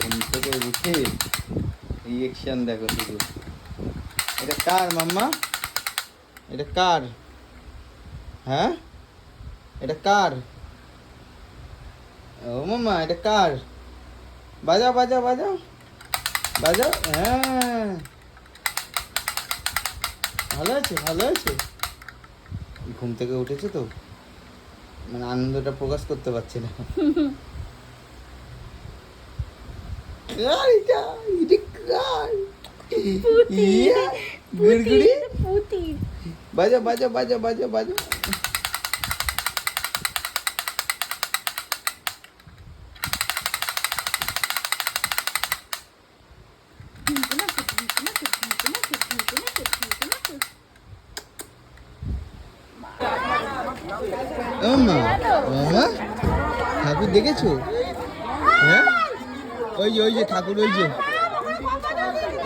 ঘুম থেকে উঠে রিয়েকশন দেখো শুধু। এটা কার মাম্মা? এটা কার? হ্যাঁ এটা কার? ও মাম্মা এটা কার? বাজাও বাজাও বাজাও বাজাও। হ্যাঁ ভালো আছে ভালো আছে। ঘুম থেকে উঠেছে তো মানে আনন্দটা প্রকাশ করতে পারছে না। বাজা বাজা বাজা বাজা বাজা। ঠাকুর দেখেছো? হ্যাঁ ওই যে ঠাকুর,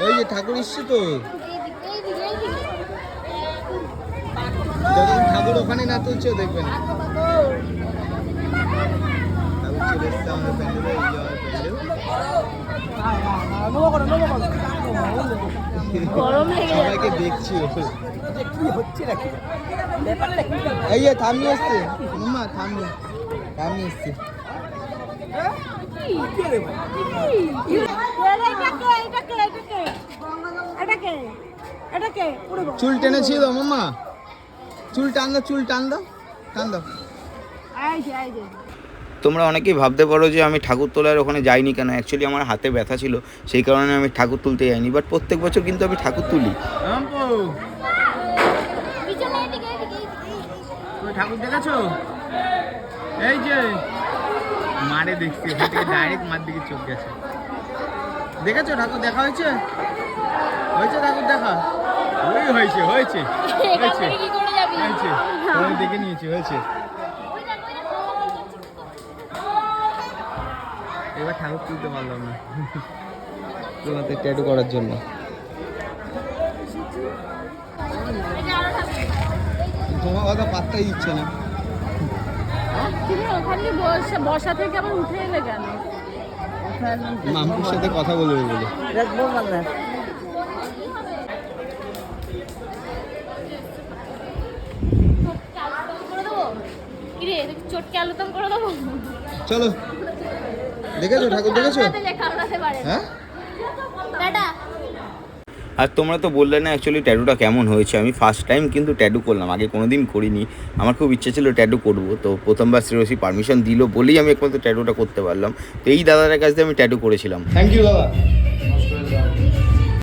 ওই যে ঠাকুর এসছে তো। যখন ঠাকুর ওখানে না তুলছে দেখবেন ঠাকুর চলে এসছে আমাদের প্যান্ডেলে। সবাইকে দেখছি কি হচ্ছে নাকি। এই যে থামিয়ে এসছে মাম্মা, থামিয়ে এসছে। চুল টেনেছিল মাম্মা, চুল টান দাও, চুল টান দাও, টান দাও। তোমরা অনেকেই ভাবতে পারো যে আমি ঠাকুর তোলার ওখানে যাইনি কেন। অ্যাকচুয়ালি আমার হাতে ব্যথা ছিল, সেই কারণে আমি ঠাকুর তুলতে যাইনি। বাট প্রত্যেক বছর কিন্তু আমি ঠাকুর তুলি। ঠাকুর দেখেছো? এই যে মারে দেখছি, ওখান থেকে ডাইরেক্ট মার দিকে চোখ গেছে। দেখেছো ঠাকুর দেখা হয়েছে? হয়েছে ঠাকুর দেখা? ওই হয়েছে হয়েছে হয়েছে হয়েছে, আমি দেখে নিয়েছি, হয়েছে। এবার ঠাকুর তুলতে পারলাম না তোমাদের ট্যাটু করার জন্য। তোমার কথা পাত্তাই দিচ্ছে না। বসা থেকে আবার উঠে এলে কেন? মামুর সাথে কথা বলবে বলে। চলো, দেখেছো ঠাকুর দেখেছো? হ্যাঁ আর তোমরা তো বললে না অ্যাকচুয়ালি ট্যাটুটা কেমন হয়েছে। আমি ফার্স্ট টাইম কিন্তু ট্যাটু করলাম, আগে কোনোদিন করিনি। আমার খুব ইচ্ছে ছিল ট্যাটু করবো, তো প্রথমবার শ্রেয়সী পারমিশন দিল বলেই আমি একমাত্র ট্যাটুটা করতে পারলাম। তো এই দাদার কাছ দিয়ে আমি ট্যাটু করেছিলাম। থ্যাংক ইউ দাদা।